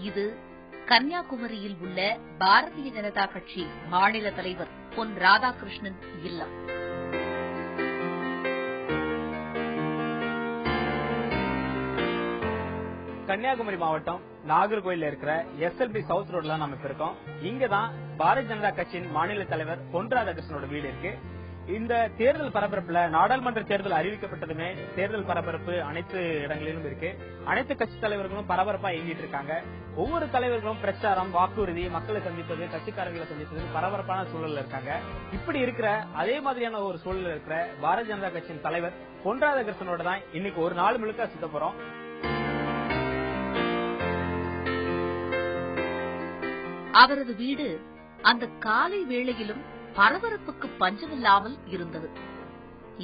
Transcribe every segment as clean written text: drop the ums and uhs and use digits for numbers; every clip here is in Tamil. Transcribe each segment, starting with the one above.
இது கன்னியாகுமரியில் உள்ள பாரதிய ஜனதா கட்சி மாநில தலைவர் பொன் ராதாகிருஷ்ணன் இல்லம். கன்னியாகுமரி மாவட்டம் நாகர்கோயில இருக்கிற SLB சவுத் ரோட்ல நம்ம இருக்கோம். இங்கதான் பாரதிய ஜனதா கட்சியின் மாநில தலைவர் பொன் ராதாகிருஷ்ணனோட வீடு இருக்கு. இந்த தேர்தல் பரபரப்புல நாடாளுமன்ற தேர்தல் அறிவிக்கப்பட்டதுமே தேர்தல் பரபரப்பு அனைத்து இடங்களிலும் இருக்கு. அனைத்து கட்சி தலைவர்களும் பரபரப்பா இயங்கிட்டு இருக்காங்க. ஒவ்வொரு தலைவர்களும் பிரச்சாரம், வாக்குறுதி, மக்களை சந்திப்பது, கட்சிக்காரர்களை சந்திப்பது பரபரப்பான சூழல்ல இருக்காங்க. இப்படி இருக்கிற அதே மாதிரியான ஒரு சூழல்ல இருக்கிற பாரதிய ஜனதா கட்சியின் தலைவர் பொன் ராதாகிருஷ்ணனோட தான் இன்னைக்கு ஒரு நாள் முழுக்க சுத்த போறோம். அவரது வீடு அந்த காலை வேளையிலும் பரபரப்புக்கு பஞ்சமில்லாமல் இருந்தது.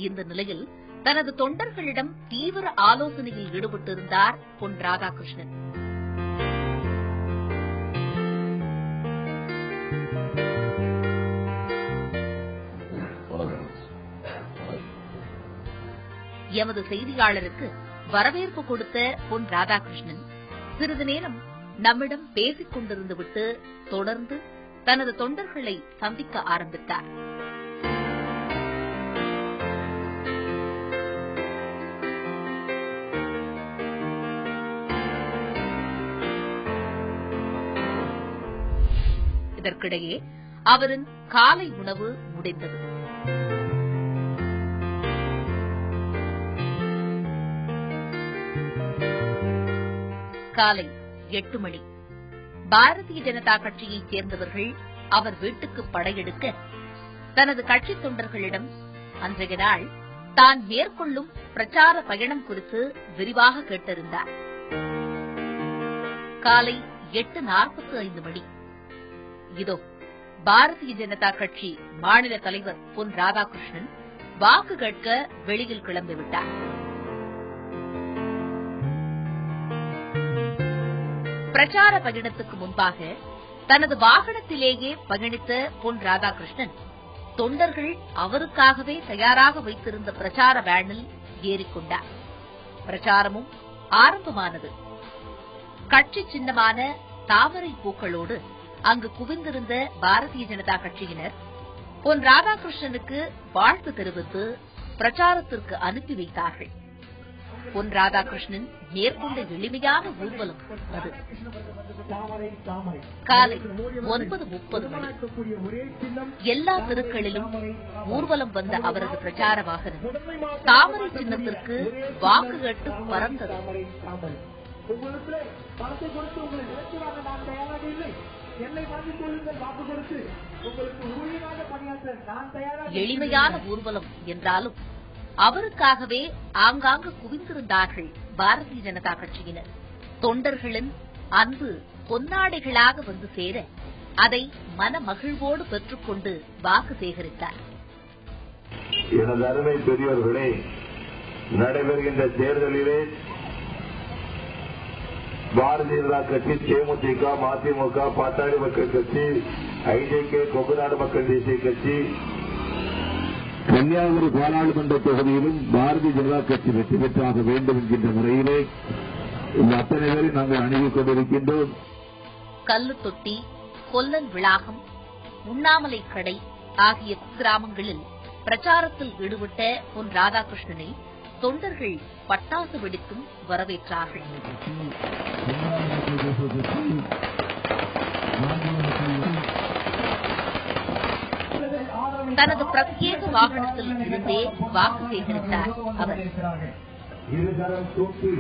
இந்த நிலையில் தனது தொண்டர்களிடம் தீவிர ஆலோசனையில் ஈடுபட்டிருந்தார் பொன் ராதாகிருஷ்ணன். எமது செய்தியாளருக்கு வரவேற்பு கொடுத்த பொன் ராதாகிருஷ்ணன் சிறிது நேரம் நம்மிடம் பேசிக் கொண்டிருந்து விட்டு தொடர்ந்து தனது தொண்டர்களை சந்திக்க ஆரம்பித்தார். இதற்கிடையே அவரின் காலை உணவு முடிந்தது. காலை 8 மணி. பாரதிய ஜனதா கட்சியைச் சேர்ந்தவர்கள் அவர் வீட்டுக்கு படையெடுக்க தனது கட்சி தொண்டர்களிடம் அன்றைய நாள் தான் மேற்கொள்ளும் பிரச்சார பயணம் குறித்து விரிவாக கேட்டிருந்தார். காலை 8:45 மணி. இதோ பாரதிய ஜனதா கட்சி மாநில தலைவர் பொன் ராதாகிருஷ்ணன் வாக்கு கேட்க வெளியில் கிளம்பிவிட்டார். பிரச்சார பயணத்துக்கு முன்பாக தனது வாகனத்திலேயே பயணித்த பொன் ராதாகிருஷ்ணன் தொண்டர்கள் அவருக்காகவே தயாராக வைத்திருந்த பிரச்சார வேனில் ஏறிக்கொண்டார். பிரச்சாரமும் ஆரம்பமானது. கட்சி சின்னமான தாமரை பூக்களோடு அங்கு குவிந்திருந்த பாரதிய ஜனதா கட்சியினர் பொன் ராதாகிருஷ்ணனுக்கு வாழ்த்து தெரிவித்து பிரச்சாரத்திற்கு அனுப்பி வைத்தார்கள். பொன் ராதாகிருஷ்ணன் மேற்கொண்ட எளிமையான ஊர்வலம் அது. காலை 9:30 மணி. எல்லா தெருக்களிலும் ஊர்வலம் வந்த அவரது பிரச்சார வாகனம் தாமரை சின்னத்திற்கு வாக்கு கேட்டு பறந்தது. எளிமையான ஊர்வலம் என்றாலும் அவருக்காகவே ஆங்காங்கு குவிந்திருந்தார்கள் பாரதிய ஜனதா கட்சியினர். தொண்டர்களின் அன்பு பொன்னாடைகளாக வந்து சேர அதை மனமகிழ்வோடு பெற்றுக்கொண்டு வாக்கு சேகரித்தார். எனது அருமை பெரியவர்களே, நடைபெறுகின்ற தேர்தலிலே பாரதிய ஜனதா கட்சி, தேமுதிக, மதிமுக, பாட்டாளி மக்கள் கட்சி, IJK, கொங்குநாடு மக்கள் தேசிய கட்சி, கன்னியாகுமரி பாராளுமன்ற தொகுதியிலும் பாரதிய ஜனதா கட்சி வெற்றி பெற்றாக வேண்டும் என்கின்ற முறையிலே இந்த அத்தனை பேரை நாங்கள் அணுகிக் கொண்டிருக்கின்றோம். கல்லுத்தொட்டி, கொல்லன் விளாகம், உண்ணாமலை கடை ஆகிய கிராமங்களில் பிரச்சாரத்தில் ஈடுபட்ட பொன் ராதாகிருஷ்ணனை தொண்டர்கள் பட்டாசு வெடித்தும் வரவேற்றார்கள். தனது பிரத்யேக வாகனத்தில் இருந்தே வாக்கு சேகரித்தார் அவர். இருதரம் தூக்கி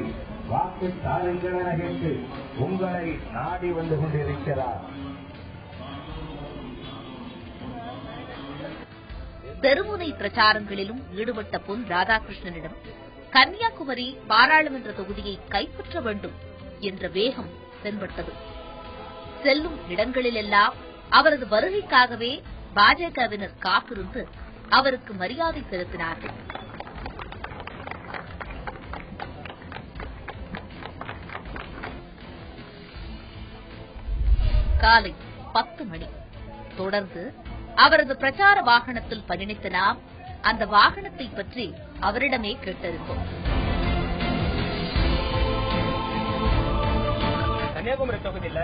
வாக்கு தாருங்கள் என்று உங்களை நாடி வந்து கொண்டிருக்கிறார். தெருமுனை பிரச்சாரங்களிலும் ஈடுபட்ட பொன் ராதாகிருஷ்ணனிடம் கன்னியாகுமரி பாராளுமன்ற தொகுதியை கைப்பற்ற வேண்டும் என்ற வேகம் தென்பட்டது. செல்லும் இடங்களிலெல்லாம் அவரது வருகைக்காகவே பாஜகவினர் காத்திருந்து அவருக்கு மரியாதை செலுத்தினார்கள். காலை 10 மணி. தொடர்ந்து அவரது பிரச்சார வாகனத்தில் பயணித்த நாம் அந்த வாகனத்தை பற்றி அவரிடமே கேட்டிருந்தோம். கன்னியாகுமரி தொகுதியில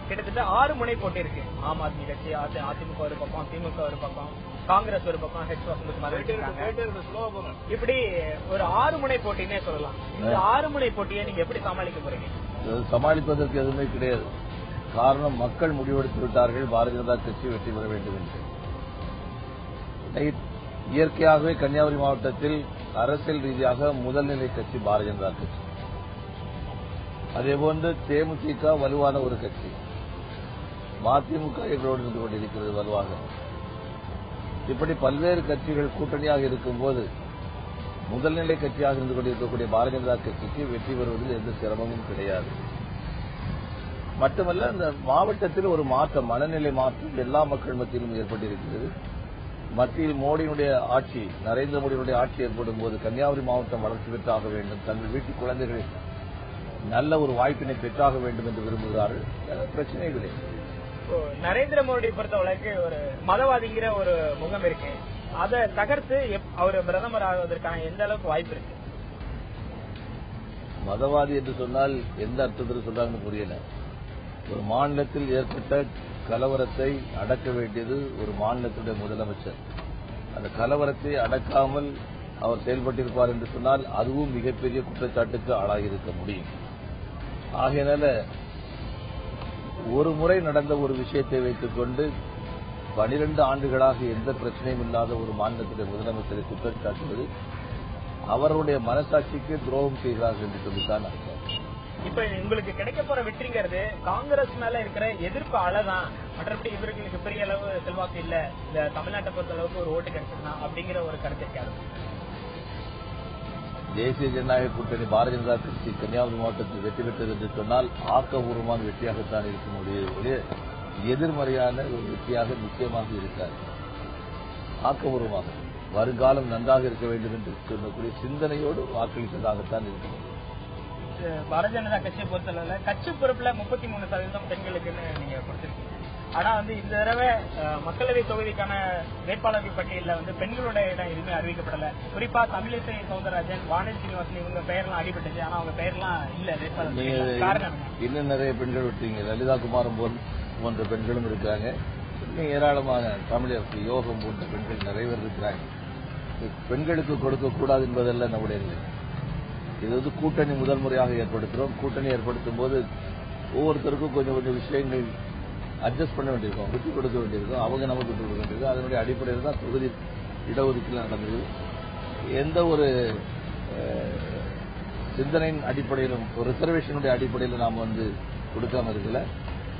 கிட்டத்தட்ட 6 முனை போட்டி இருக்கு. ஆம் ஆத்மி கட்சி, அதிமுக ஒரு பக்கம், திமுக ஒரு பக்கம், காங்கிரஸ் ஒரு பக்கம், இப்படி ஒரு 6 முனை போட்டினே சொல்லலாம். இந்த 6 முனை போட்டியை நீங்க எப்படி சமாளிக்க போறீங்க? சமாளிப்பதற்கு எதுவுமே கிடையாது. காரணம், மக்கள் முடிவெடுத்து விட்டார்கள் பாரதிய ஜனதா கட்சி வெற்றி பெற வேண்டும் என்று. இயற்கையாகவே கன்னியாகுமரி மாவட்டத்தில் அரசியல் ரீதியாக முதல்நிலை கட்சி பாரதிய ஜனதா கட்சி. அதேபோன்று தேமுதிக வலுவான ஒரு கட்சி, மதிமுக எங்களோடு இருந்து கொண்டிருக்கிறது வலுவாக. இப்படி பல்வேறு கட்சிகள் கூட்டணியாக இருக்கும்போது முதல்நிலை கட்சியாக இருந்து கொண்டிருக்கக்கூடிய பாரதிய ஜனதா கட்சிக்கு வெற்றி பெறுவதில் எந்த சிரமமும் கிடையாது. மட்டுமல்ல, இந்த மாவட்டத்தில் ஒரு மாற்றம், மனநிலை மாற்றம் எல்லா மக்கள் மத்தியிலும் ஏற்பட்டிருக்கிறது. மத்தியில் மோடியினுடைய ஆட்சி, நரேந்திர மோடியினுடைய ஆட்சி ஏற்படும் போது கன்னியாகுமரி மாவட்டம் வளர்ச்சி பெற்றாக வேண்டும், தங்கள் வீட்டு குழந்தைகள் நல்ல ஒரு வாய்ப்பினை பெற்றாக வேண்டும் என்று விரும்புகிறார்கள். பிரச்சனைகளே நரேந்திர மோடி பொறுத்தவரைக்கு ஒரு மதவாதிங்கிற ஒரு முகம் இருக்கு. அதை தகர்த்து அவர் பிரதமர் ஆகுவதற்கான எந்த அளவுக்கு வாய்ப்பு இருக்கு? மதவாதி என்று சொன்னால் எந்த அர்த்தத்தில் சொல்றாங்கன்னு புரியல. ஒரு மாநிலத்தில் ஏற்பட்ட கலவரத்தை அடக்க வேண்டியது ஒரு மாநிலத்துடைய முதலமைச்சர். அந்த கலவரத்தை அடக்காமல் அவர் செயல்பட்டிருப்பார் என்று சொன்னால் அதுவும் மிகப்பெரிய குற்றச்சாட்டுக்கு ஆளாகியிருக்க முடியும். ஆகையினால ஒரு முறை நடந்த ஒரு விஷயத்தை வைத்துக் கொண்டு 12 ஆண்டுகளாக எந்த பிரச்சனையும் இல்லாத ஒரு மாநிலத்துடைய முதலமைச்சரை குற்றம் சாட்டுவது அவருடைய மனசாட்சிக்கு துரோகம் செய்கிறார்கள் என்று சொல்லித்தான் அர்த்தம். இப்ப உங்களுக்கு கிடைக்க போற வெற்றிங்கிறது காங்கிரஸ் மேல இருக்கிற எதிர்ப்பு அழதான், மற்றபடி இவர்களுக்கு பெரிய அளவு செல்வாக்கு இல்ல, இந்த தமிழ்நாட்டை பொறுத்த அளவுக்கு ஒரு ஓட்டு கிடைச்சிருந்தான் அப்படிங்கிற ஒரு கருத்து இருக்காது. தேசிய ஜனநாயக கூட்டணி பாரதிய ஜனதா கட்சி கன்னியாகுமரி மாவட்டத்தில் வெற்றி பெற்றது என்று சொன்னால் ஆக்கபூர்வமான வெற்றியாகத்தான் இருக்க முடியும். எதிர்மறையான ஒரு வெற்றியாக நிச்சயமாக இருக்காது. ஆக்கபூர்வமாக வருங்காலம் நன்றாக இருக்க வேண்டும் என்று சொல்லக்கூடிய சிந்தனையோடு வாக்களித்ததாகத்தான் இருக்க முடியும். பாரதிய ஜனதா கட்சியை பொறுத்தளவுல கட்சி பொறுப்புல 33% பெண்களுக்குன்னு நீங்க கொடுத்திருக்கீங்க. ஆனா இந்த தடவை மக்களவை தொகுதிக்கான வேட்பாளர்கள் பட்டியலில் பெண்களுடைய இடம் எதுவுமே அறிவிக்கப்படல. குறிப்பா தமிழிசை சவுந்தரராஜன், வானதி சீனிவாசன் இவங்க பெயர்லாம் அடிபட்டுச்சு. ஆனா அவங்க பெயர்லாம் இல்ல வேட்பாளர். காரணம் இன்னும் நிறைய பெண்கள் விட்டீங்க. லலிதா குமாரம் போன்ற பெண்களும் இருக்காங்க. ஏராளமான தமிழரசு யோகம் போன்ற பெண்கள் நிறைய பேர் இருக்கிறாங்க. பெண்களுக்கு கொடுக்கக்கூடாது என்பதல்ல நம்முடைய நிலை. இது கூட்டணி முதல் முறையாக ஏற்படுத்துகிறோம். கூட்டணி ஏற்படுத்தும் போது ஒவ்வொருத்தருக்கும் கொஞ்சம் கொஞ்சம் விஷயங்கள் அட்ஜஸ்ட் பண்ண வேண்டியிருக்கும், விட்டு கொடுக்க வேண்டியிருக்கும், அவங்க நமக்கு விட்டு கொடுக்க வேண்டியிருக்கும். அதனுடைய அடிப்படையில் தான் தொகுதி இடஒதுக்கீடு நடந்தது. எந்த ஒரு சிந்தனையின் அடிப்படையிலும் ஒரு ரிசர்வேஷனுடைய அடிப்படையில் நாம் கொடுக்காம இருக்கல.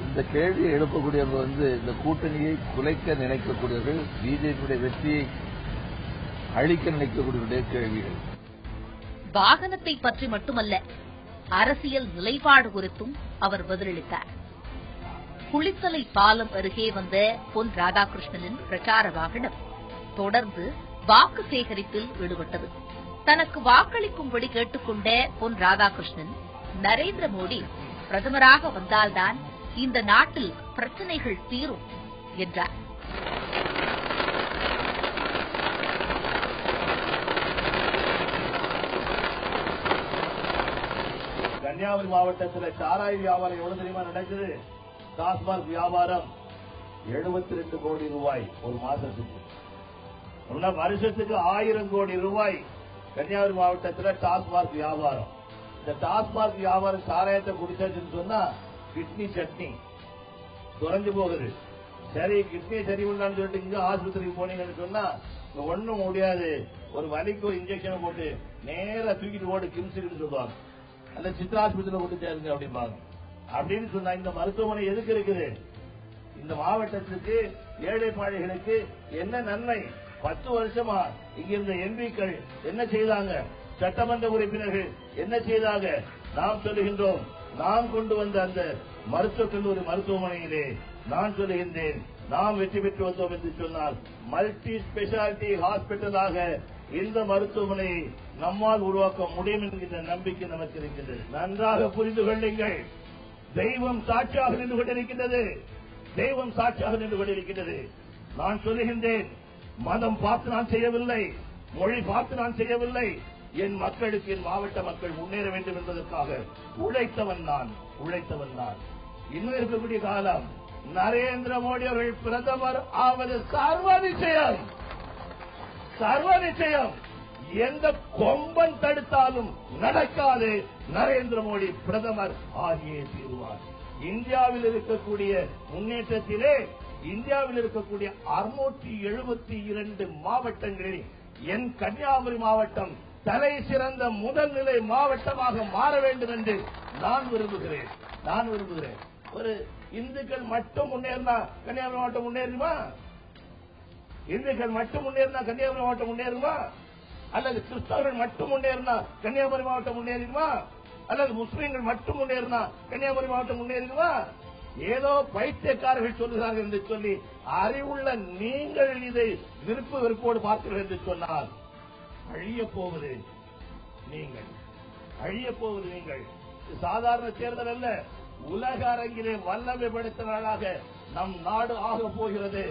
இந்த கேள்வியை எழுப்பக்கூடியவங்க இந்த கூட்டணியை குலைக்க நினைக்கக்கூடியவர்கள், பிஜேபியுடைய வெற்றியை அழிக்க நினைக்கக்கூடிய கேள்விகள். வாகனத்தை பற்றி மட்டுமல்ல, அரசியல் நிலைப்பாடு குறித்தும் அவர் பதிலளித்தார். குளித்தலை பாலம் அருகே வந்த பொன் ராதாகிருஷ்ணனின் பிரச்சார வாகனம் தொடர்ந்து வாக்கு சேகரிப்பில் ஈடுபட்டது. தனக்கு வாக்களிக்கும்படி கேட்டுக்கொண்ட பொன் ராதாகிருஷ்ணன், நரேந்திர மோடி பிரதமராக வந்தால்தான் இந்த நாட்டில் பிரச்சனைகள் தீரும் என்றார். கன்னியாகுமரி மாவட்டத்தில் சாராய வியாபாரம் எவ்வளவு தெரியுமா நடக்குது? டாஸ்மாக் வியாபாரம் 72 கோடி ரூபாய் ஒரு மாசத்துக்கு. வருஷத்துக்கு 1000 கோடி ரூபாய் கன்னியாகுமரி மாவட்டத்தில் டாஸ்மாக் வியாபாரம். இந்த டாஸ்மாக் வியாபாரம் சாராயத்தை குடிச்சாச்சுன்னு சொன்னா கிட்னி சட்னி குறைஞ்சு போகுது. சரி, கிட்னி சரி பண்ணலான்னு சொல்லிட்டு இங்க ஆஸ்பத்திரிக்கு போனீங்கன்னு சொன்னா ஒன்னும் முடியாது, ஒரு வலிக்கு ஒரு இன்ஜெக்ஷன் போட்டு நேரா தூக்கிட்டு ஓடு கிம்ஸுன்னு சொல்லுவாங்க, அந்த சித்ரா ஆஸ்பத்திரியில கொண்டு சேருங்க அப்படிம்பாங்க. அப்படின்னு சொன்னா இந்த மருத்துவமனை எதுக்கு இருக்குது? இந்த மாவட்டத்துக்கு ஏழை பாழைகளுக்கு என்ன நன்மை? 10 வருஷமா இங்க இருந்த எம்பிக்கள் என்ன செய்தாங்க? சட்டமன்ற உறுப்பினர்கள் என்ன செய்தாங்க? நாம் சொல்லுகின்றோம், நாம் கொண்டு வந்த அந்த மருத்துவக் கல்லூரி மருத்துவமனையிலே நான் சொல்லுகின்றேன், நாம் வெற்றி பெற்று வந்தோம் என்று சொன்னால் மல்டி ஸ்பெஷாலிட்டி ஹாஸ்பிட்டலாக இந்த மருத்துவமனையை நம்மால் உருவாக்க முடியும் என்கின்ற நம்பிக்கை நமக்கு இருக்கின்றது. நன்றாக புரிந்து கொள்ளுங்கள், தெய்வம் சாட்சியாக நின்று கொண்டிருக்கின்றது. தெய்வம் சாட்சியாக நின்று கொண்டிருக்கின்றது. நான் சொல்லுகின்றேன், மதம் பார்த்து நான் செய்யவில்லை, மொழி பார்த்து நான் செய்யவில்லை, என் மக்களுக்கு, என் மாவட்ட மக்கள் முன்னேற வேண்டும் என்பதற்காக உழைத்தவன் நான். இன்னும் இருக்கக்கூடிய காலம் நரேந்திர மோடி அவர்கள் பிரதமர் ஆவது சர்வ நிச்சயம். எந்த கொம்பன் தடுத்தாலும் நடக்காது. நரேந்திர மோடி பிரதமர் ஆகியே தீர்வார். இந்தியாவில் இருக்கக்கூடிய முன்னேற்றத்திலே இந்தியாவில் இருக்கக்கூடிய 672 மாவட்டங்களில் என் கன்னியாகுமரி மாவட்டம் தலை சிறந்த முதல் நிலை மாவட்டமாக மாற வேண்டும் என்று நான் விரும்புகிறேன். ஒரு இந்துக்கள் மட்டும் முன்னேறினா கன்னியாகுமரி மாவட்டம் முன்னேறுமா? இந்துக்கள் மட்டும் முன்னேறினா கன்னியாகுமரி மாவட்டம் முன்னேறுமா? அல்லது கிறிஸ்தவர்கள் மட்டும் முன்னேறினா கன்னியாகுமரி மாவட்டம் முன்னேறுமா? அல்லது முஸ்லீம்கள் மட்டும் முன்னேறினா கன்னியாகுமரி மாவட்டம் முன்னேறுமா? ஏதோ பைத்தியக்காரர்கள் சொல்லுகிறார்கள் என்று சொல்லி அறிவுள்ள நீங்கள் இதை வெறுப்போடு பார்க்கிறீர்கள் என்று சொன்னால் அழியப் போவது நீங்கள். சாதாரண தேர்தல் அல்ல, உலக அரங்கிலே வல்லமை படைத்த நாளாக நம் நாடு ஆக போகிறது.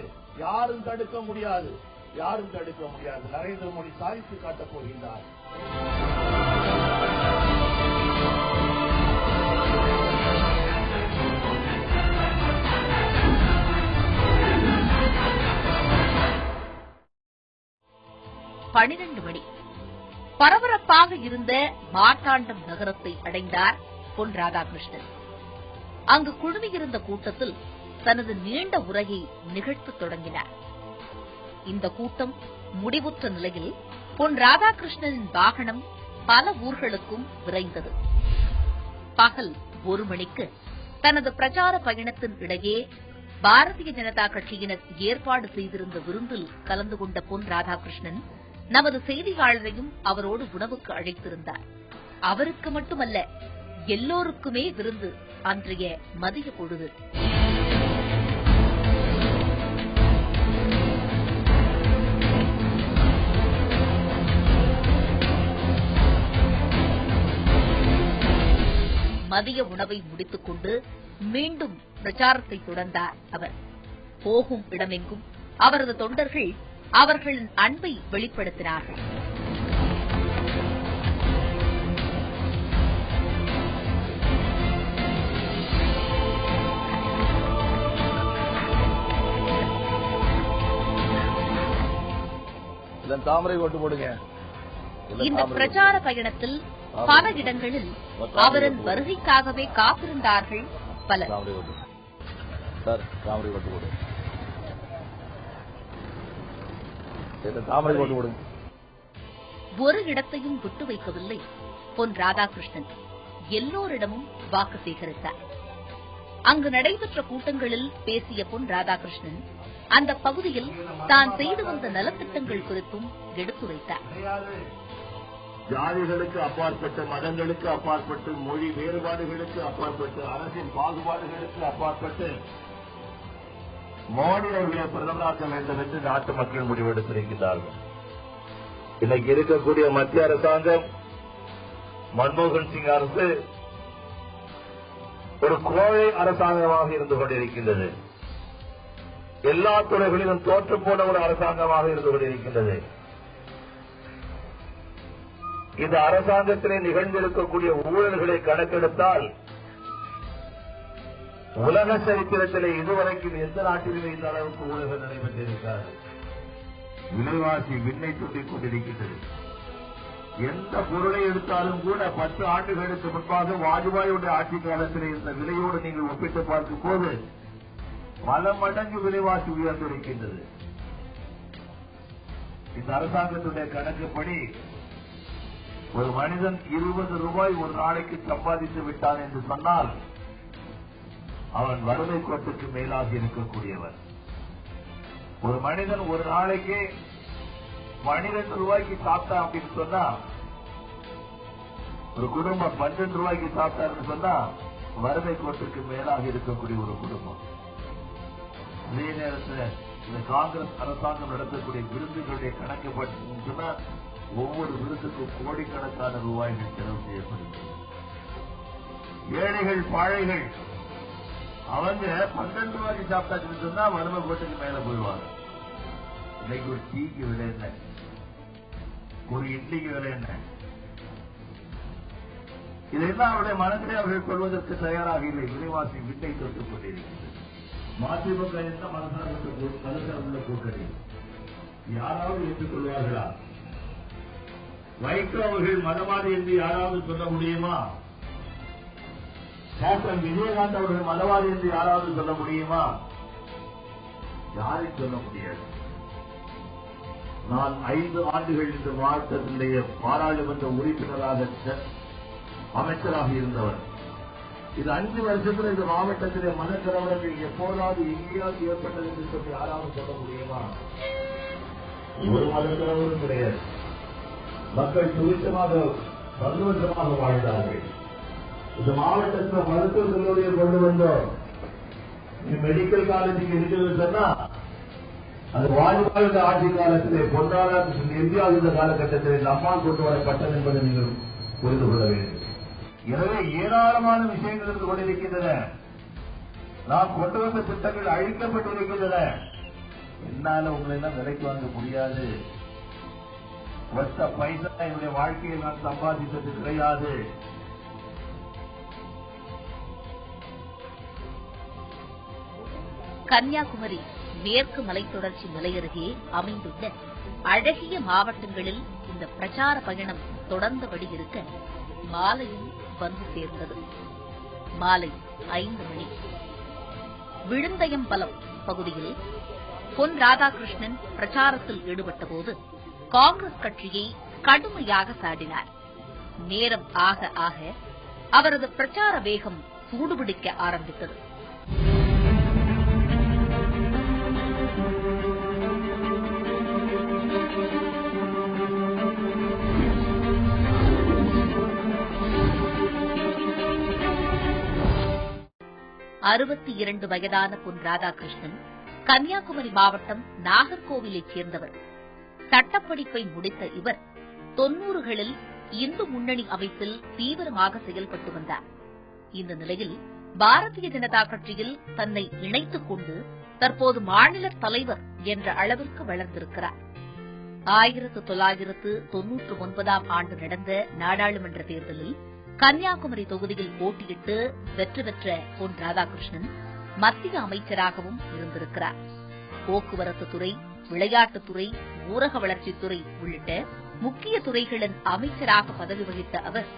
யாரும் தடுக்க முடியாது. நரேந்திர மோடி சாதித்து காட்டப் போகின்றார். மணி பரபரப்பாக இருந்த மார்த்தாண்டம் நகரத்தை அடைந்தார் பொன் ராதாகிருஷ்ணன். அங்கு குழுமியிருந்த கூட்டத்தில் தனது நீண்ட உரையை நிகழ்த்தத் தொடங்கினார். இந்த கூட்டம் முடிவுற்ற நிலையில் பொன் ராதாகிருஷ்ணனின் வாகனம் பல ஊர்களுக்கும் விரைந்தது. பகல் 1 மணிக்கு தனது பிரச்சார பயணத்தின் இடையே பாரதிய ஜனதா கட்சியினர் ஏற்பாடு செய்திருந்த விருந்தில் கலந்து கொண்ட பொன் ராதாகிருஷ்ணன் நமது செய்தியாளரையும் அவரோடு உணவுக்கு அழைத்திருந்தார். அவருக்கு மட்டுமல்ல, எல்லோருக்குமே விருந்து அன்றைய மதிய பொழுது. மதிய உணவை முடித்துக் கொண்டு மீண்டும் பிரச்சாரத்தை தொடர்ந்தார் அவர். போகும் இடமெங்கும் அவரது தொண்டர்கள் அவர்களின் அன்பை வெளிப்படுத்தினார்கள். தாமரை ஓட்டு போடுங்க. இந்த பிரச்சார பயணத்தில் பல இடங்களில் அவரின் வருகைக்காகவே காத்திருந்தார்கள் பலர். தாமரை ஓட்டு போடுங்க. தாமரை ஓட்டு போடுங்க. ஒரு இடத்தையும் விட்டு வைக்கவில்லை பொன் ராதாகிருஷ்ணன். எல்லோரிடமும் வாக்கு சேகரித்தார். அங்கு நடைபெற்ற கூட்டங்களில் பேசிய பொன் ராதாகிருஷ்ணன் அந்த பகுதியில் தான் செய்து வந்த நலத்திட்டங்கள் குறித்தும் எடுத்துரைத்தார். ஜாதிகளுக்கு அப்பாற்பட்டு, மதங்களுக்கு அப்பாற்பட்டு, மொழி வேறுபாடுகளுக்கு அப்பாற்பட்டு, அரசின் பாகுபாடுகளுக்கு அப்பாற்பட்டு மோடி அவர்களை பிரதமராக்க வேண்டும் என்று நாட்டு மக்கள் முடிவெடுத்திருக்கிறார்கள். இன்னைக்கு இருக்கக்கூடிய மத்திய அரசாங்கம், மன்மோகன் சிங் அரசு ஒரு கோழை அரசாங்கமாக இருந்து கொண்டிருக்கின்றது. எல்லா துறைகளிலும் தோற்று போன ஒரு அரசாங்கமாக இருந்து கொண்டிருக்கின்றது. இந்த அரசாங்கத்திலே நிகழ்ந்திருக்கக்கூடிய ஊழல்களை கணக்கெடுத்தால் உலக சரித்திரத்திலே இதுவரைக்கும் எந்த நாட்டிலும் இந்த அளவுக்கு ஊழல்கள் நடைபெற்றிருக்கிறது. விலைவாசி விண்ணை தூக்கிக் கொண்டிருக்கிறது. எந்த பொருளை எடுத்தாலும் கூட 10 ஆண்டுகளுக்கு முன்பாக வாஜ்பாயுடைய ஆட்சி காலத்தில் இருந்த விலையோடு நீங்கள் ஒப்பிட்டு பார்க்கும் போது பல மடங்கு விலைவாசி உயர்ந்திருக்கின்றது. இந்த அரசாங்கத்துடைய கணக்குப்படி ஒரு மனிதன் 20 ரூபாய் ஒரு நாளைக்கு சம்பாதித்து விட்டான் என்று சொன்னால் அவன் வறுமை கோட்டுக்கு மேலாக இருக்கக்கூடியவர். ஒரு மனிதன் ஒரு நாளைக்கு 12 ரூபாய்க்கு சாப்பிட்டான் அப்படின்னு சொன்னா, ஒரு குடும்பம் 12 ரூபாய்க்கு சாப்பிட்டாருன்னு சொன்னா வறுமை கோட்டுக்கு மேலாக இருக்கக்கூடிய ஒரு குடும்பம். அதே நேரத்தில் இந்த காங்கிரஸ் அரசாங்கம் நடத்தக்கூடிய விருந்துகளுடைய கணக்கு சொன்னா ஒவ்வொரு விருந்துக்கும் கோடிக்கணக்கான ரூபாய்கள் செலவு செய்யப்படுகிறது. ஏழைகள் பாழைகள் அவங்க 12 ரூபாய்க்கு சாப்பிட்டாச்சுன்னு சொன்னா வறுமை கோட்டுக்கு மேல போயிடுவாங்க. இன்னைக்கு ஒரு டீக்கு விலை என்ன, ஒரு இட்லிக்கு விலை என்ன, இதையெல்லாம் அவருடைய மனத்தை அவர்கள் கொள்வதற்கு தயாராக இல்லை. விலைவாசி விட்டை தொட்டுக் கொண்டிருக்கிறது. மதிமுக என்ற மதசார்புள்ள கூட்டணி யாராவது ஏற்றுக்கொள்வார்களா? வைகோ அவர்கள் மதவாதி என்று யாராவது சொல்ல முடியுமா? கேப்டன் விஜயகாந்த் அவர்கள் மதவாதி என்று யாராவது சொல்ல முடியுமா? யாரையும் சொல்ல முடியாது. நான் 5 ஆண்டுகள் இந்த மாவட்டத்தினுடைய பாராளுமன்ற உறுப்பினராக அமைச்சராக இருந்தவர். இது 5 வருஷத்தில் இந்த மாவட்டத்திலே மனக்கலவரங்கள் எப்போதாவது எங்கேயாவது ஏற்பட்டது என்று சொல்லி யாராவது சொல்ல முடியுமா? ஒரு மதக்கலவரம் கிடையாது. மக்கள் துரிதமாக சந்தோஷமாக வாழ்ந்தார்கள். இந்த மாவட்டத்தில் மருத்துவக் கல்லூரியை கொண்டு வந்தோம். மெடிக்கல் காலேஜுக்கு இருக்கிறது சொன்னா அது வாஜ்பாய் ஆட்சி காலத்திலே பொன்னாளர் இந்தியா இருந்த காலகட்டத்தில் நம்மால் கொண்டு வரப்பட்டது என்பதை நீங்கள் புரிந்து கொள்ள வேண்டும். எனவே ஏராளமான விஷயங்கள் இருந்து கொண்டிருக்கின்றன. நாம் கொண்டு வந்த திட்டங்கள் அழிக்கப்பட்டிருக்கின்றன. என்னால உங்களை எல்லாம் விலைக்கு வாங்க முடியாது. ஒத்த பைசா என்னுடைய வாழ்க்கையில் நான் சம்பாதித்தது கிடையாது. கன்னியாகுமரி மேற்கு மலைத்தொடர்ச்சி மலையருகே அமைந்துள்ள அழகிய மாவட்டங்களில் இந்த பிரச்சார பயணம் தொடர்ந்தபடி இருக்க மாலையில் வந்து சேர்ந்தது. மாலை 5 மணி. விழுந்தயம்பலம் பகுதியில் பொன் ராதாகிருஷ்ணன் பிரச்சாரத்தில் ஈடுபட்டபோது காங்கிரஸ் கட்சியை கடுமையாக சாடினார். நேரம் ஆக ஆக அவரது பிரச்சார வேகம் சூடுபிடிக்க ஆரம்பித்தது. (62 வயதான பொன் ராதாகிருஷ்ணன் கன்னியாகுமரி மாவட்டம் நாகர்கோவிலைச் சேர்ந்தவர். சட்டப்படிப்பை முடித்த இவர் 90களில் இந்து முன்னணி அமைப்பில் தீவிரமாக செயல்பட்டு வந்தார். இந்த நிலையில் பாரதிய ஜனதா கட்சியில் தன்னை இணைத்துக் கொண்டு தற்போது மாநில தலைவர் என்ற அளவிற்கு வளர்ந்திருக்கிறார். 1999ஆம் ஆண்டு நடந்த நாடாளுமன்ற தேர்தலில் கன்னியாகுமரி தொகுதியில் போட்டியிட்டு வெற்றி பெற்ற பொன் ராதாகிருஷ்ணன் மத்திய அமைச்சராகவும் இருந்திருக்கிறார். போக்குவரத்து துறை, விளையாட்டுத்துறை, ஊரக வளர்ச்சித்துறை உள்ளிட்ட முக்கிய துறைகளின் அமைச்சராக பதவி வகித்த அவர்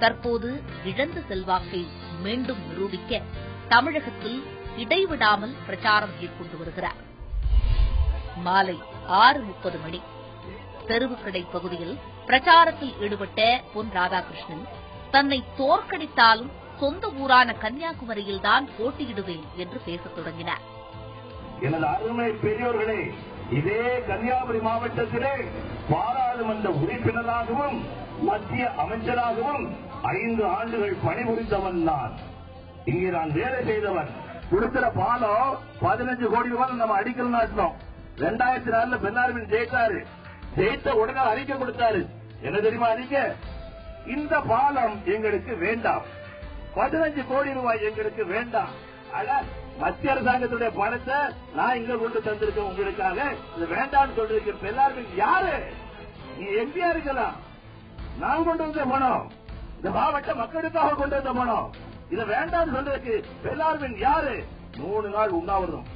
தற்போது இழந்த செல்வாக்கை மீண்டும் நிரூபிக்க தமிழகத்தில் இடைவிடாமல் பிரச்சாரம் மேற்கொண்டு வருகிறார். மாலை 6:30 மணி. தெருவுக்கடை பகுதியில் பிரச்சாரத்தில் ஈடுபட்ட பொன் ராதாகிருஷ்ணன் தன்னை தோற்கடித்தாலும் சொந்த ஊரான கன்னியாகுமரியில்தான் போட்டியிடுவேன் என்று பேசத் தொடங்கினார். எனது அருமை பெரியோர்களே, இதே கன்னியாகுமரி மாவட்டத்திலே பாராளுமன்ற உறுப்பினராகவும் மத்திய அமைச்சராகவும் 5 ஆண்டுகள் பணிபுரிந்தவன் நான். இங்கே நான் வேலை செய்தவன். கொடுக்கிற பாலம் 15 கோடி ரூபாய் நம்ம அடிக்கல் நாட்டினோம். 2004 பெண்ணார்மின் ஜெயித்தாரு. ஜெயித்த உடனே அறிக்கை கொடுத்தாரு. என்ன தெரியுமா அறிக்கை? இந்த பாலம் எங்களுக்கு வேண்டாம், 15 கோடி ரூபாய் எங்களுக்கு வேண்டாம். மத்திய அரசாங்கத்துடைய பணத்தை நான் இங்க கொண்டு தந்திருக்கேன் உங்களுக்காக, இது வேண்டாம்னு சொல்றதுக்கு பெண்ணார்மின் யாரு? நீங்க எம்பியா இருக்கலாம். நான் கொண்டு வந்த பணம் இந்த மாவட்ட மக்களுக்காக கொண்டு வந்த பணம். இதை வேண்டாம்னு சொல்றதுக்கு பெண்ணார்மின் யாரு? 3 நாள் உண்ணாவிரதம்.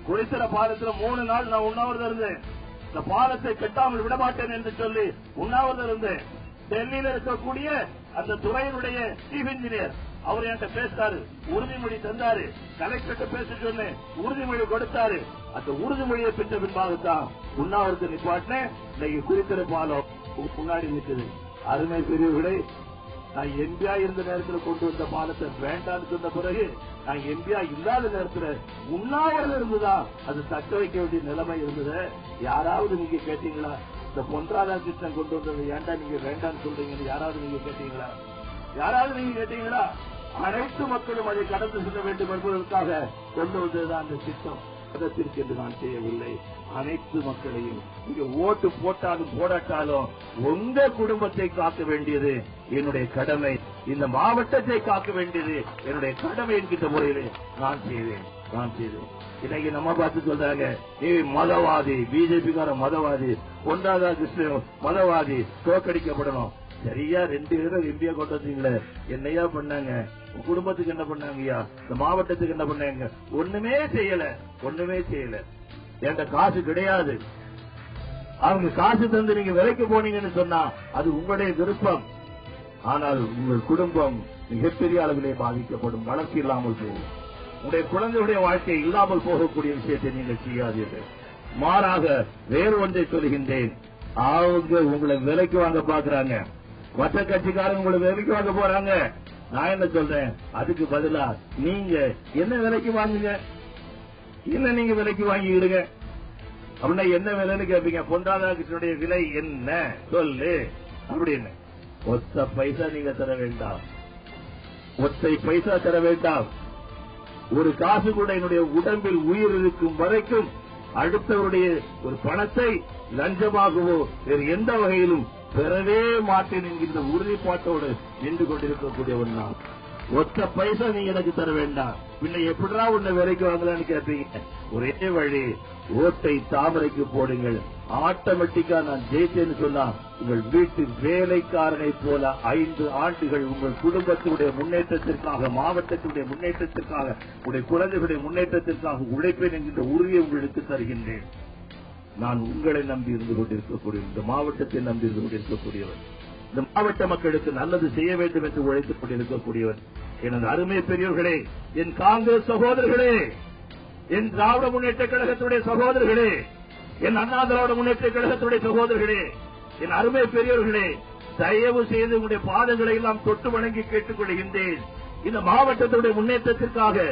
குளித்தல பாலத்தில் 3 நாள் நான் உண்ணாவிரதம் இருந்தேன். இந்த பாலத்தை கட்டாமல் விடமாட்டேன் என்று சொல்லி உண்ணாவிரதம் இருந்தேன். டெல்லியில் இருக்கக்கூடிய அந்த துறையினுடைய சீஃப் இன்ஜினியர் அவர் என்கிட்ட பேசினாரு, உறுதிமொழி தந்தாரு. கலெக்டர் பேச சொன்னேன், உறுதிமொழி கொடுத்தாரு. அந்த உறுதிமொழியை பெற்ற பின்பாகத்தான் உண்ணாவிரதத்தை நிப்பாட்டினேன். இன்னைக்கு குளித்தல பாலம் முன்னாடி நிற்குது. அருமை பெரியவர்களே, நான் எம்பியா இருந்த நேரத்தில் கொண்டு வந்த பாலத்தை வேண்டான்னு சொன்ன பிறகு நான் எம்பியா இல்லாத நேரத்தில் உண்ணாவிரதம் இருந்துதான் அது தக்க வைக்க வேண்டிய நிலைமை இருந்தது. யாராவது நீங்க கேட்டீங்களா? இந்த பொன் ராதாகிருஷ்ணன் கொண்டு வந்தது ஏன்டா நீங்க வேண்டான்னு சொல்றீங்கன்னு யாராவது நீங்க கேட்டீங்களா? யாராவது நீங்க கேட்டீங்களா? அனைத்து மக்களும் அதை கடந்து செல்ல வேண்டும் என்பதற்காக கொண்டு வந்ததுதான் அந்த திட்டம். அதற்கு என்று நான் செய்யவில்லை. அனைத்து மக்களையும் நீங்க ஓட்டு போட்டாலும் போடாட்டாலும் உங்க குடும்பத்தை காக்க வேண்டியது என்னுடைய கடமை. இந்த மாவட்டத்தை காக்க வேண்டியது என்னுடைய கடமை என்கின்ற முறையிலே நான் செய்தேன். இன்னைக்கு நம்ம பார்த்து சொல்றாங்க, நீ மதவாதி, பிஜேபிக்கார மதவாதி, பொன் ராதாகிருஷ்ணன் மதவாதி, தோற்கடிக்கப்படணும். சரியா 2 பேரும் எம்பியா கொண்டு வந்தீங்களே, என்னையா பண்ணாங்க? உங்க குடும்பத்துக்கு என்ன பண்ணாங்கய்யா? இந்த மாவட்டத்துக்கு என்ன பண்ணாங்க? ஒண்ணுமே செய்யல. என்கிட்ட காசு கிடையாது. அவங்க காசு தந்து நீங்க விலைக்கு போனீங்கன்னு சொன்னா அது உங்களுடைய விருப்பம். ஆனால் உங்கள் குடும்பம் மிகப்பெரிய அளவிலே பாதிக்கப்படும், வளர்ச்சி இல்லாமல் போகும். உங்களுடைய குழந்தையுடைய வாழ்க்கை இல்லாமல் போகக்கூடிய விஷயத்தை நீங்கள் செய்யாதீர்கள். மாறாக வேறு ஒன்றை சொல்கின்றேன். அவங்க உங்களை விலைக்கு வாங்க பாக்குறாங்க, மற்ற கட்சிக்காரங்க உங்களை விலைக்கு வாங்க போறாங்க. நான் என்ன சொல்றேன், அதுக்கு பதிலா நீங்க என்ன விலைக்கு வாங்குங்க, என்ன நீங்க விலைக்கு வாங்கிடுங்க. அப்படின்னா என்ன விலைன்னு கேட்பீங்க. பொன் ராதாகிருஷ்ணனுடைய விலை என்ன சொல்லு அப்படின்னு. ஒத்த பைசா நீங்க தர வேண்டாம், ஒத்தை பைசா தர வேண்டாம். ஒரு காசு கூட என்னுடைய உடம்பில் உயிர் இருக்கும் வரைக்கும் அடுத்தவருடைய ஒரு பணத்தை லஞ்சமாகவோ வேறு எந்த வகையிலும் பெறவே மாட்டேன் என்கின்ற உறுதிப்பாட்டோடு நின்று கொண்டிருக்கக்கூடியவன் நான். ஒத்த பைசா நீங்க எனக்கு தர வேண்டாம். பின்ன எப்படிடா உன்னை விலைக்கு வாங்கலான்னு கேட்பீங்க. ஒரே வழி, ஓட்டை தாமரைக்கு போடுங்கள். ஆட்டோமேட்டிக்கா நான் ஜெயிச்சேன்னு சொன்னா உங்கள் வீட்டு வேலைக்காரனை போல 5 ஆண்டுகள் உங்கள் குடும்பத்தினுடைய முன்னேற்றத்திற்காக, மாவட்டத்தினுடைய முன்னேற்றத்திற்காக, உங்களுடைய குழந்தைகளுடைய முன்னேற்றத்திற்காக உழைப்பேன் என்கின்ற உறுதியை உங்களுக்கு தருகின்றேன். நான் உங்களை நம்பி இருந்து கொண்டிருக்கக்கூடியவர், இந்த மாவட்டத்தை நம்பி இருந்து கொண்டிருக்கக்கூடியவர், இந்த மாவட்ட மக்களுக்கு நல்லது செய்ய வேண்டும் என்று உழைத்துக் கொண்டிருக்கக்கூடியவர். எனது அருமை பெரியவர்களே, என் காங்கிரஸ் சகோதரர்களே, என் திராவிட முன்னேற்ற கழகத்துடைய சகோதரர்களே, என் அண்ணா திராவிட முன்னேற்ற கழகத்துடைய சகோதரர்களே, என் அருமை பெரியவர்களே, தயவு செய்து உங்களுடைய பாதங்களை எல்லாம் தொட்டு வணங்கி கேட்டுக் கொள்கின்றேன். இந்த மாவட்டத்துடைய முன்னேற்றத்திற்காக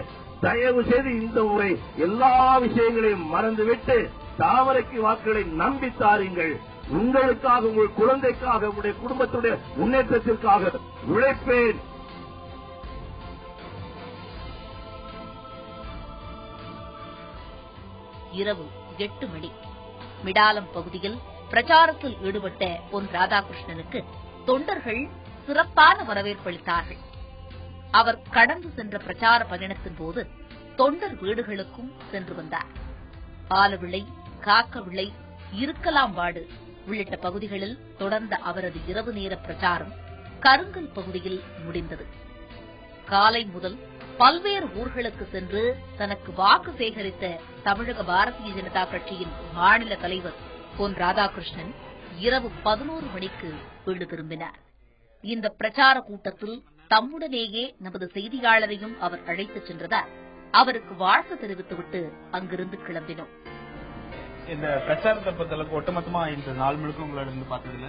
தயவு செய்து இந்த முறை எல்லா விஷயங்களையும் மறந்துவிட்டு தாமரைக்கு வாக்குகளை நம்பி தாருங்கள். உங்களுக்காக, உங்கள் குழந்தைக்காக, உங்களுடைய குடும்பத்துடைய முன்னேற்றத்திற்காக உழைப்பேன். இரவு 8 மணி. மிடாலம் பகுதியில் பிரச்சாரத்தில் ஈடுபட்ட பொன் ராதாகிருஷ்ணனுக்கு தொண்டர்கள் சிறப்பான வரவேற்பளித்தார்கள். அவர் கடந்து சென்ற பிரச்சார பயணத்தின் போது தொண்டர் வீடுகளுக்கும் சென்று வந்தார். ஆலவிளை, காக்கவிளை, இருக்கலாம்பாடு உள்ளிட்ட பகுதிகளில் தொடர்ந்த அவரது இரவு நேர பிரச்சாரம் கருங்கல் பகுதியில் முடிந்தது. காலை முதல் பல்வேறு ஊர்களுக்கு சென்று தனக்கு வாக்கு சேகரித்த தமிழக பாரதிய ஜனதா கட்சியின் மாநில தலைவர் பொன் ராதாகிருஷ்ணன் இரவு 11 மணிக்கு வீடு திரும்பினார். இந்த பிரச்சார கூட்டத்தில் தம்முடனேயே நமது செய்தியாளரையும் அவர் அழைத்துச் சென்றதால் அவருக்கு வாழ்த்து தெரிவித்துவிட்டு அங்கிருந்து கிளம்பினோம். இந்த பிரச்சாரத்தை பொறுத்தளவுக்கு ஒட்டுமொத்தமா இந்த நாள் முழுக்க உங்களோட இருந்து பார்த்ததுல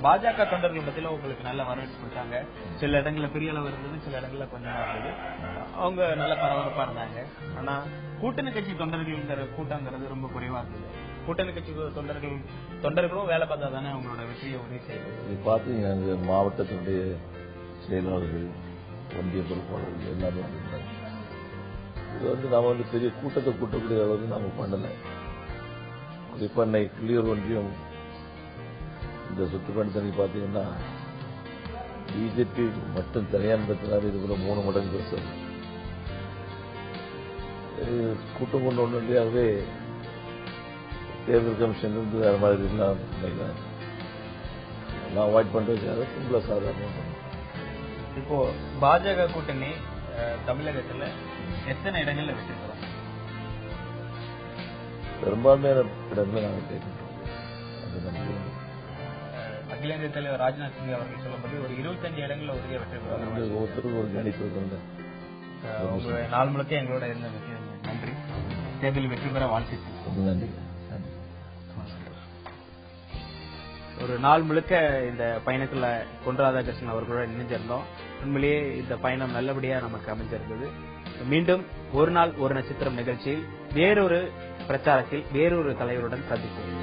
பாஜக தொண்டர்கள் பத்தில உங்களுக்கு நல்ல வரவேற்பு கொடுத்தாங்க. சில இடங்கள்ல பெரிய அளவு இருந்தது, சில இடங்கள்ல கொஞ்சம் இருந்தது. அவங்க நல்ல பரபரப்பா இருந்தாங்க. ஆனா கூட்டணி கட்சி தொண்டர்கள் கூட்டங்கிறது ரொம்ப குறைவா இருந்தது. கூட்டணி கட்சி தொண்டர்களும் வேலை பார்த்தா தானே அவங்களோட வெற்றியை உறுதி செய்வது. பாத்தீங்கன்னா மாவட்டத்தினுடைய செயலாளர்கள், ஒன்றிய பொறுப்பாளர்கள் எல்லாரும் வந்திருந்தாங்க. இது நாம பெரிய கூட்டத்தை கூட்டக்கூடிய அளவுக்கு நாம பண்ணல. குறிப்பா கிளியூர் ஒன்றியம் இந்த சுற்றுப்பயணத்தை பாத்தீங்கன்னா பிஜேபி மட்டும் தனியார் பெற்றாரு. இது கூட 3 மடங்கு பெருசு கூட்டம் கொண்டு ஒன்றியாகவே தேர்தல் கமிஷன் இருந்து வேற மாதிரி எல்லாம் நான் அவாய்ட் பண்றது சிம்பிளா சாதாரண. இப்போ பாஜக கூட்டணி தமிழகத்துல எத்தனை இடங்கள்ல வச்சிருக்கிறோம்? பெரும்பான்மையான இடங்களை நாங்கள் கேட்கிறோம். அகில இந்திய தலைவர் ராஜ்நாத் சிங் அவர்கள் சொல்லும்போது ஒரு 25 இடங்கள்ல உறுதியாக வெற்றி ஒருத்தருக்கு ஒரு கணிப்பு. உங்க நாள் முழுக்க எங்களோட இருந்த நன்றி. தேர்தலில் வெற்றி பெற வாழ்த்துக்கள். நன்றி. ஒரு நாள் முழுக்க இந்த பயணத்துல பொன் ராதாகிருஷ்ணன் அவர்களோட இணைஞ்சிருந்தோம். உண்மையிலேயே இந்த பயணம் நல்லபடியா நமக்கு அமைஞ்சிருந்தது. மீண்டும் ஒரு நாள் ஒரு நட்சத்திரம் நிகழ்ச்சியில் வேறொரு பிரச்சாரத்தில் வேறொரு தலைவருடன் சந்திப்போம்.